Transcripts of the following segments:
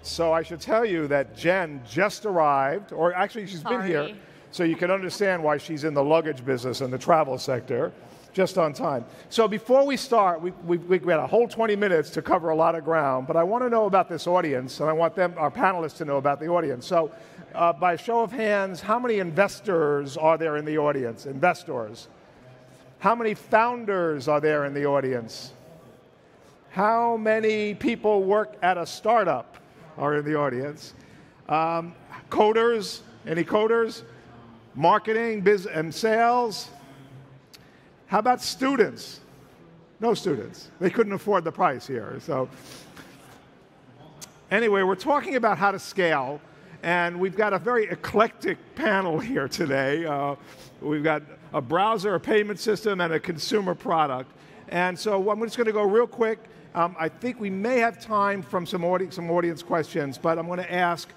So I should tell you that Jen just arrived, or actually she's been here, so you can understand why she's in the luggage business and the travel sector, just on time. So before we start, we had a whole 20 minutes to cover a lot of ground, but I want to know about this audience, and I want them, our panelists, to know about the audience. So by a show of hands, how many investors are there in the audience? Investors. How many founders are there in the audience? How many people work at a startup are in the audience? Coders, any coders? Marketing, biz, and sales? How about students? No students. They couldn't afford the price here. So anyway, we're talking about how to scale, and we've got a very eclectic panel here today. We've got a browser, a payment system, and a consumer product. And so I'm just going to go real quick. I think we may have time from some audience questions, but I'm going to ask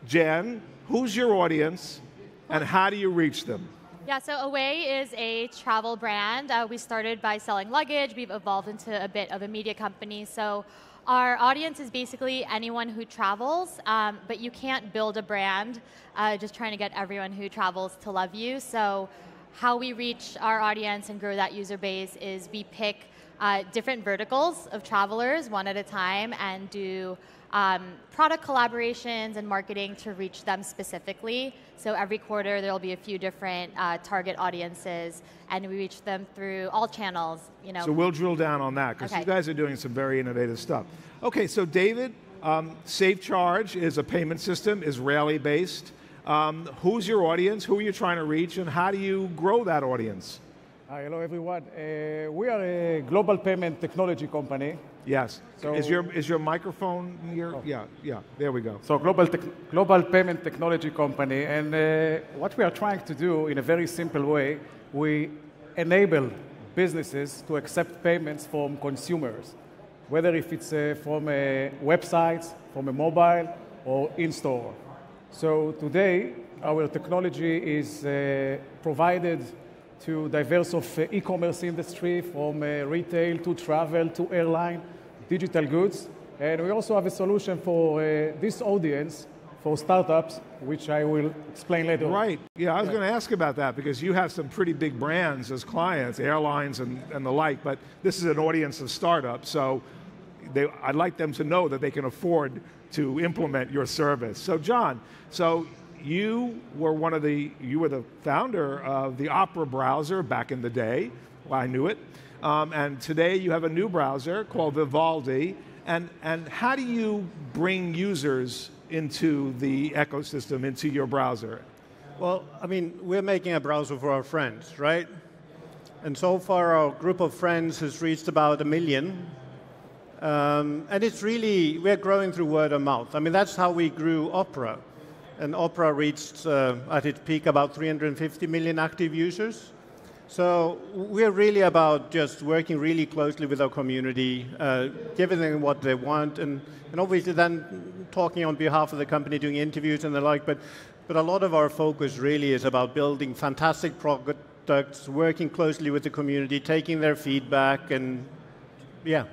Jen, who's your audience, and how do you reach them? Yeah, so Away is a travel brand. We started by selling luggage. We've evolved into a bit of a media company. So our audience is basically anyone who travels, but you can't build a brand just trying to get everyone who travels to love you. So how we reach our audience and grow that user base is we pick different verticals of travelers one at a time and do product collaborations and marketing to reach them specifically. So every quarter there will be a few different target audiences, and we reach them through all channels. You know. So we'll drill down on that, because you guys are doing some very innovative stuff. Okay, so David, Safecharge is a payment system, Israeli-based. Who's your audience? Who are you trying to reach, and how do you grow that audience? Hi, hello everyone. We are a global payment technology company. Yes. So is your microphone here? Oh. Yeah. There we go. So global payment technology company, and what we are trying to do in a very simple way, we enable businesses to accept payments from consumers, whether if it's from a website, from a mobile, or in-store. So today, our technology is provided to diverse of e-commerce industry, from retail to travel to airline, digital goods. And we also have a solution for this audience for startups, which I will explain later. Right. Yeah, I was going to ask about that, because you have some pretty big brands as clients, airlines and the like, but this is an audience of startups, so I'd like them to know that they can afford to implement your service. So John, you were the founder of the Opera browser back in the day. Well, I knew it. And today you have a new browser called Vivaldi. And how do you bring users into the ecosystem, into your browser? Well, I mean, we're making a browser for our friends, right? And so far our group of friends has reached about 1 million. And it's really, we're growing through word of mouth. I mean, that's how we grew Opera. And Opera reached, at its peak, about 350 million active users. So we're really about just working really closely with our community, giving them what they want, and obviously then talking on behalf of the company, doing interviews and the like. But a lot of our focus really is about building fantastic products, working closely with the community, taking their feedback, and yeah.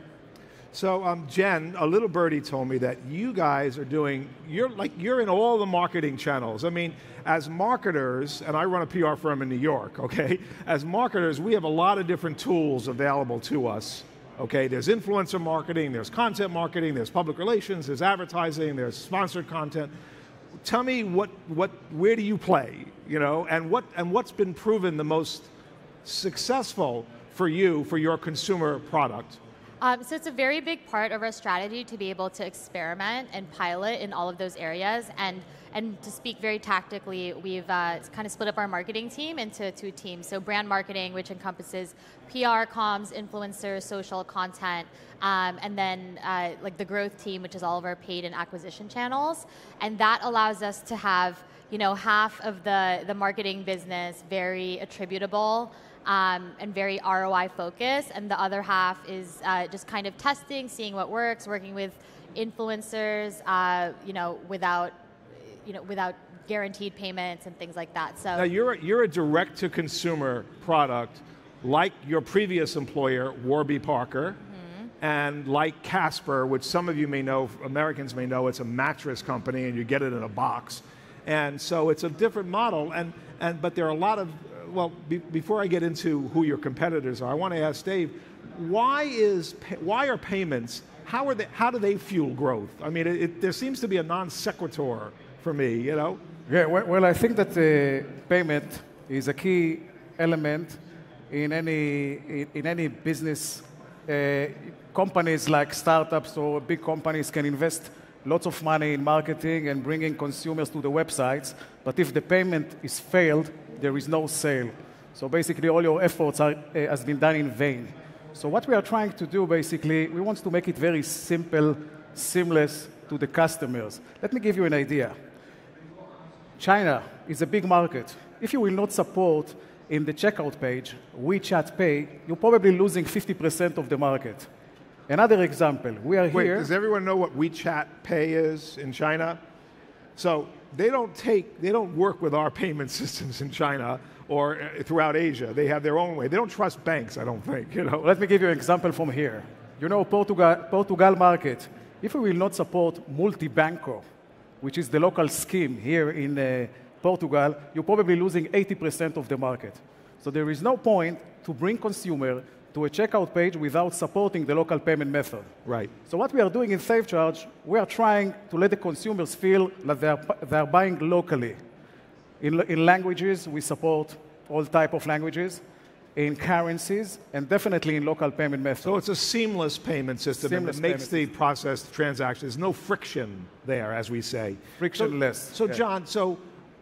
So Jen, a little birdie told me that you guys are doing, you're in all the marketing channels. I mean, as marketers, and I run a PR firm in New York, okay? As marketers, we have a lot of different tools available to us, okay? There's influencer marketing, there's content marketing, there's public relations, there's advertising, there's sponsored content. Tell me where do you play, you know, and what's been proven the most successful for you, for your consumer product? So it's a very big part of our strategy to be able to experiment and pilot in all of those areas. And to speak very tactically, we've kind of split up our marketing team into 2 teams. So brand marketing, which encompasses PR, comms, influencers, social content, and then like the growth team, which is all of our paid and acquisition channels. And that allows us to have, you know, half of the marketing business very attributable, and very ROI focused, and the other half is just kind of testing, seeing what works, working with influencers, without guaranteed payments and things like that. So now you're a direct-to-consumer product. like your previous employer, Warby Parker, and like Casper, which some of you may know, Americans may know, it's a mattress company and you get it in a box. And so it's a different model, but there are a lot of, before I get into who your competitors are, I want to ask Dave, why are payments, how do they fuel growth? I mean, there seems to be a non sequitur for me, you know? Yeah, well, I think that payment is a key element in any business. Companies like startups or big companies can invest lots of money in marketing and bringing consumers to the websites, but if the payment is failed, there is no sale. So basically, all your efforts has been done in vain. So what we are trying to do, basically, we want to make it very simple, seamless to the customers. Let me give you an idea. China is a big market. If you will not support in the checkout page WeChat Pay, you're probably losing 50% of the market. Another example, we are here. Wait, does everyone know what WeChat Pay is in China? So they don't work with our payment systems in China or throughout Asia. They have their own way. They don't trust banks, I don't think. You know. Let me give you an example from here. You know, Portugal market. If we will not support Multibanco, which is the local scheme here in Portugal, you're probably losing 80% of the market. So there is no point to bring consumer to a checkout page without supporting the local payment method. Right. So what we are doing in Safecharge, we are trying to let the consumers feel that they are buying locally. In languages, we support all type of languages, in currencies, and definitely in local payment methods. So it's a seamless payment system that makes the process, the transaction. There's no friction there, as we say. Frictionless. So John,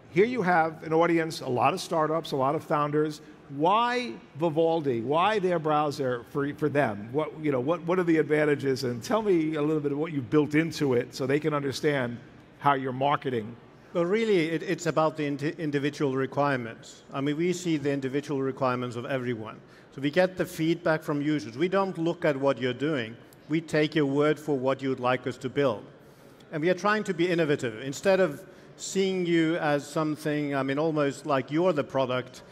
here you have an audience, a lot of startups, a lot of founders. Why Vivaldi? Why their browser for them? What are the advantages? And tell me a little bit of what you built into it so they can understand how you're marketing. Well, really, it's about the individual requirements. I mean, we see the individual requirements of everyone. So we get the feedback from users. We don't look at what you're doing. We take your word for what you'd like us to build. And we are trying to be innovative. Instead of seeing you as something, I mean, almost like you're the product,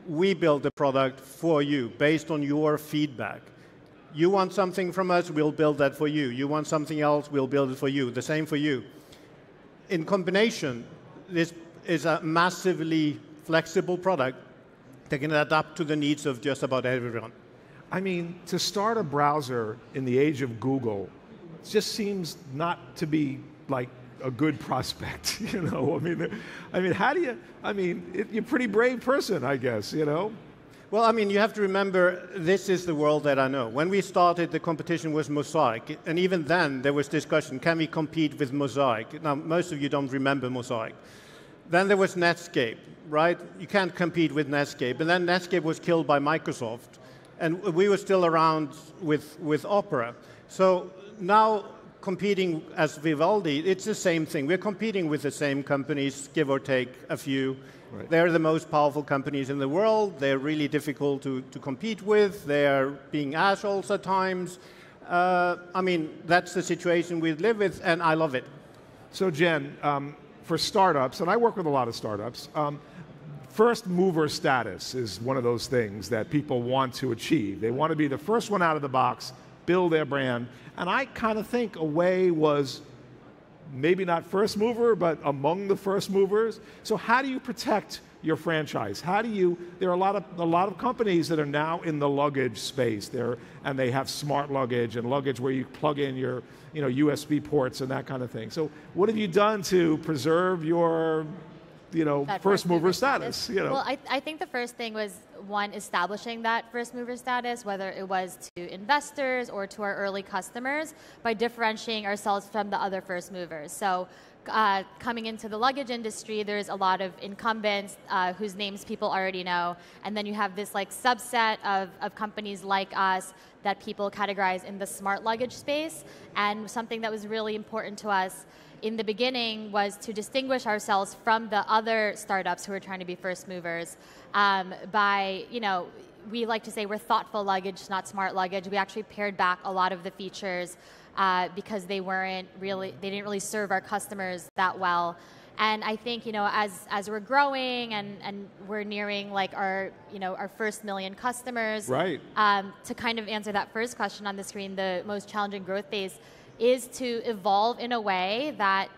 we build the product for you based on your feedback. You want something from us, we'll build that for you. You want something else, we'll build it for you. The same for you. In combination, this is a massively flexible product that can adapt to the needs of just about everyone. I mean, to start a browser in the age of Google just seems not to be like a good prospect, you know. I mean, how do you? I mean, you're a pretty brave person, I guess, you know. Well, I mean, you have to remember, this is the world that I know. When we started, the competition was Mosaic, and even then there was discussion: can we compete with Mosaic? Now, most of you don't remember Mosaic. Then there was Netscape, right? You can't compete with Netscape, and then Netscape was killed by Microsoft, and we were still around with Opera. So now, competing as Vivaldi, it's the same thing. We're competing with the same companies, give or take a few. Right. They're the most powerful companies in the world. They're really difficult to compete with. They're being assholes at times. I mean, that's the situation we live with, and I love it. So Jen, for startups, and I work with a lot of startups, first mover status is one of those things that people want to achieve. They want to be the first one out of the box, build their brand. And I kind of think Away was maybe not first mover, but among the first movers. So how do you protect your franchise? How do you? There are a lot of companies that are now in the luggage space. And they have smart luggage and luggage where you plug in your USB ports and that kind of thing. So what have you done to preserve your first mover status? Well, I think the first thing was, one, establishing that first mover status, whether it was to investors or to our early customers, by differentiating ourselves from the other first movers. So coming into the luggage industry, there's a lot of incumbents whose names people already know, and then you have this subset of companies like us that people categorize in the smart luggage space. And something that was really important to us in the beginning was to distinguish ourselves from the other startups who are trying to be first movers by, we like to say we're thoughtful luggage, not smart luggage. We actually pared back a lot of the features because they didn't really serve our customers that well. And I think, as we're growing and we're nearing like our first 1 million customers, right? To kind of answer that first question on the screen, the most challenging growth phase is to evolve in a way that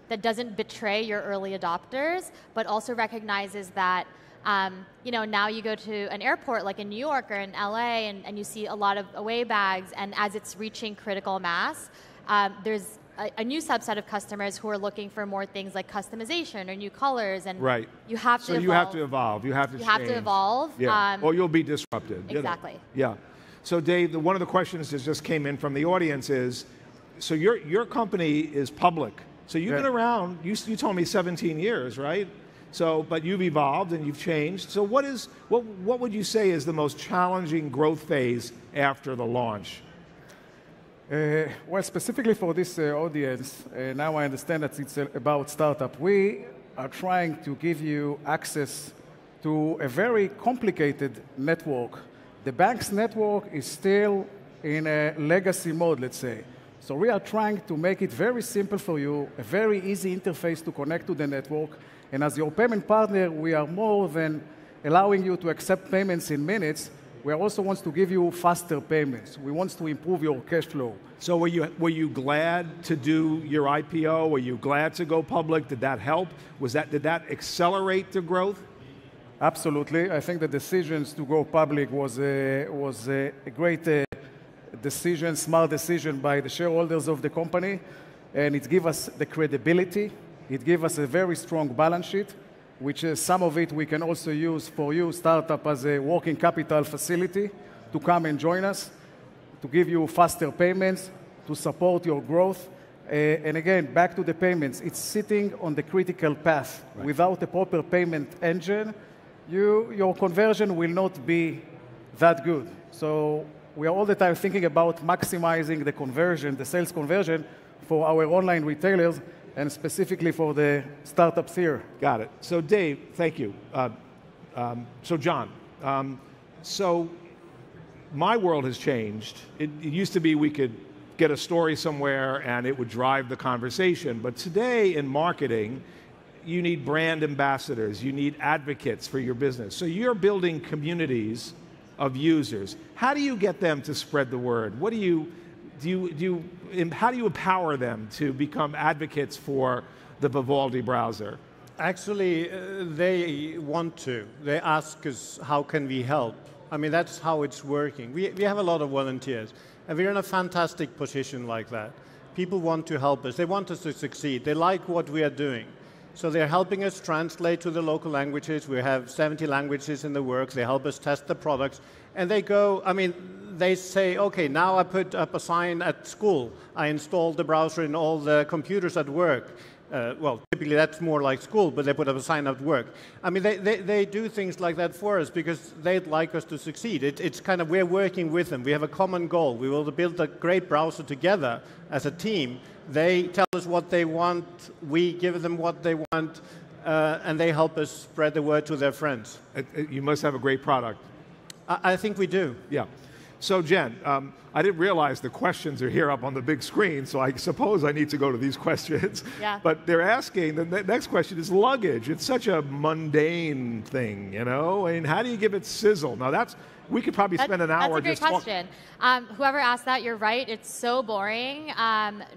that doesn't betray your early adopters, but also recognizes that now you go to an airport like in New York or in LA and you see a lot of away bags, and as it's reaching critical mass, there's a new subset of customers who are looking for more things like customization or new colors, and right. you have to so evolve. You have to evolve. You have to change. You have to evolve. Yeah. Or you'll be disrupted. Exactly. Yeah. So Dave, one of the questions that just came in from the audience is, so your company is public. So you've been around, you told me 17 years, right? So, but you've evolved and you've changed. So what would you say is the most challenging growth phase after the launch? Well, specifically for this audience, now I understand that it's about startup. We are trying to give you access to a very complicated network. The bank's network is still in a legacy mode, let's say. So we are trying to make it very simple for you, a very easy interface to connect to the network. And as your payment partner, we are more than allowing you to accept payments in minutes. We also want to give you faster payments. We want to improve your cash flow. So were you glad to do your IPO? Were you glad to go public? Did that help? Did that accelerate the growth? Absolutely. I think the decisions to go public was a great decision, smart decision by the shareholders of the company. And it gave us the credibility. It gave us a very strong balance sheet, which some of it we can also use for you, startup, as a working capital facility to come and join us, to give you faster payments, to support your growth. And again, back to the payments, it's sitting on the critical path. Right. Without a proper payment engine, your conversion will not be that good. So we are all the time thinking about maximizing the conversion, the sales conversion for our online retailers, and specifically for the startups here. Got it. So Dave, thank you. So John, so my world has changed. It used to be we could get a story somewhere and it would drive the conversation. But today in marketing, you need brand ambassadors. You need advocates for your business. So you're building communities of users. How do you get them to spread the word? What how do you empower them to become advocates for the Vivaldi browser? Actually, they want to. They ask us, how can we help? I mean, that's how it's working. We have a lot of volunteers, and we're in a fantastic position like that. People want to help us. They want us to succeed. They like what we are doing. So they're helping us translate to the local languages. We have 70 languages in the works. They help us test the products. And they go, I mean, they say, okay, now I put up a sign at school. I installed the browser in all the computers at work. Well, typically that's more like school, but they put up a sign at work. I mean, they do things like that for us because they'd like us to succeed. It's kind of, we're working with them. We have a common goal. We will build a great browser together as a team. They tell us what they want, we give them what they want, and they help us spread the word to their friends. You must have a great product. I think we do. Yeah. So Jen, I didn't realize the questions are here up on the big screen, so I suppose I need to go to these questions. Yeah. But they're asking, the next question is luggage. It's such a mundane thing, you know? I mean, how do you give it sizzle? Now we could probably spend an hour just talking. That's a great question. Whoever asked that, you're right. It's so boring.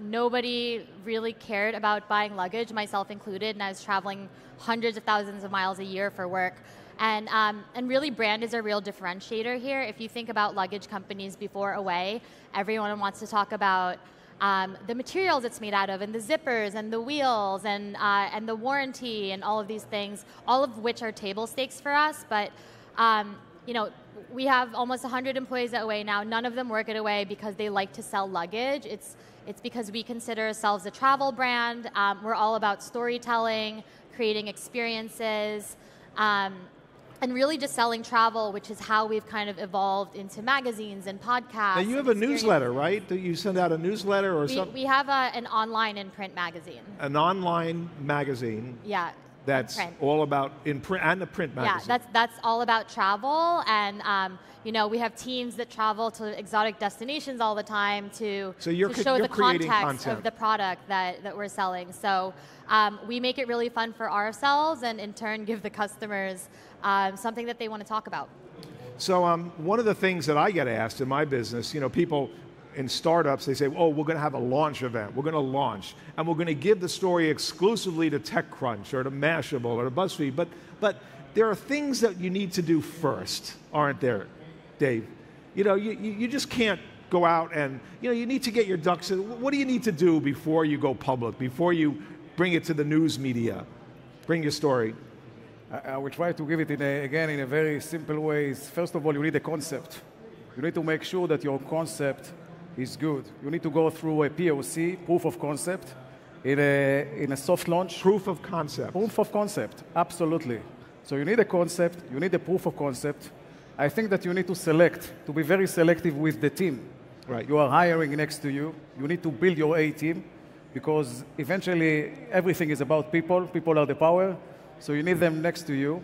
Nobody really cared about buying luggage, myself included, and I was traveling hundreds of thousands of miles a year for work. And really, brand is a real differentiator here. If you think about luggage companies before Away, everyone wants to talk about the materials it's made out of, and the zippers, and the wheels, and the warranty, and all of these things, all of which are table stakes for us. But we have almost 100 employees at Away now. None of them work at Away because they like to sell luggage. It's because we consider ourselves a travel brand. We're all about storytelling, creating experiences. And really just selling travel, which is how we've kind of evolved into magazines and podcasts. Now you have a newsletter, right? Do you send out a newsletter or something? We have an online and print magazine. An online magazine. Yeah. that's all about in print and the print magazine. Yeah, that's all about travel, and you know, we have teams that travel to exotic destinations all the time to show the context of the product that we're selling. So we make it really fun for ourselves, and in turn give the customers something that they want to talk about. So one of the things that I get asked in my business, you know, people in startups, they say, oh, we're going to have a launch event. We're going to launch, and we're going to give the story exclusively to TechCrunch or to Mashable or to BuzzFeed. But there are things that you need to do first, aren't there, Dave? You know, you just can't go out and, you know, you need to get your ducks in. What do you need to do before you go public, before you bring it to the news media? Bring your story. I will try to give it, again, in a very simple way. First of all, you need a concept. You need to make sure that your concept is good. You need to go through a POC, proof of concept, in a soft launch. Proof of concept. Proof of concept, absolutely. So you need a concept, you need a proof of concept. I think that you need to be very selective with the team. Right. You are hiring next to you. You need to build your A team, because eventually everything is about people. People are the power. So you need them next to you.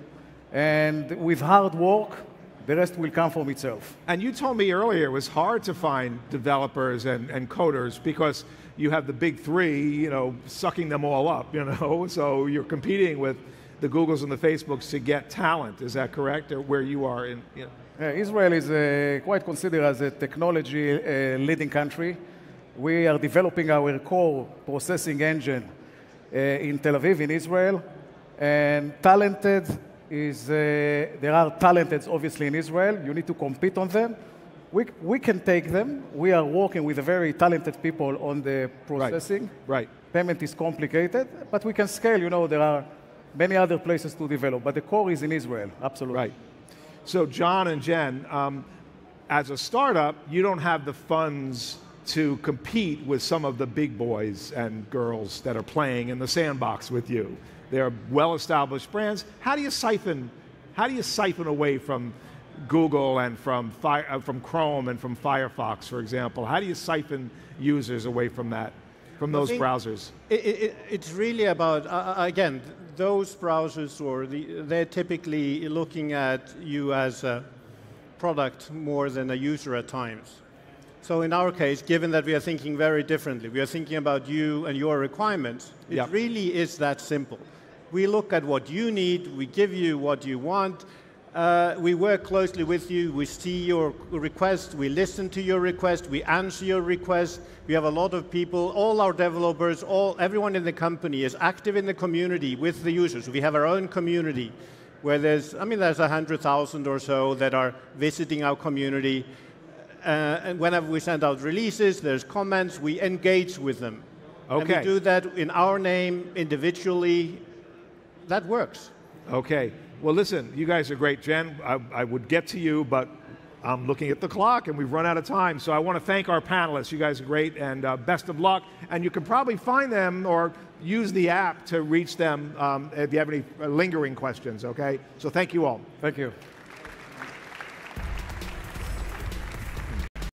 And with hard work, the rest will come from itself. And you told me earlier it was hard to find developers and coders because you have the big three, you know, sucking them all up, you know. So you're competing with the Googles and the Facebooks to get talent. Is that correct? Or where you are in? You know? Israel is quite considered as a technology leading country. We are developing our core processing engine in Tel Aviv, in Israel, and there are talented, obviously, in Israel. You need to compete on them. We can take them. We are working with very talented people on the processing. Right. Payment is complicated, but we can scale. You know, there are many other places to develop, but the core is in Israel, absolutely. Right. So John and Jen, as a startup, you don't have the funds to compete with some of the big boys and girls that are playing in the sandbox with you. They're well-established brands. How do you siphon away from Google and from Chrome and from Firefox, for example? How do you siphon users away from that, from those browsers? It's really about, again, those browsers, they're typically looking at you as a product more than a user at times. So in our case, given that we are thinking very differently, we are thinking about you and your requirements, it really is that simple. We look at what you need, we give you what you want, we work closely with you, we see your request, we listen to your request, we answer your request. We have a lot of people, all our developers, everyone in the company is active in the community with the users. We have our own community where there's 100,000 or so that are visiting our community. And whenever we send out releases, there's comments, we engage with them. Okay. And we do that in our name, individually. That works. Okay. Well, listen, you guys are great. Jen, I would get to you, but I'm looking at the clock and we've run out of time. So I want to thank our panelists. You guys are great, and best of luck. And you can probably find them or use the app to reach them if you have any lingering questions, okay? So thank you all. Thank you.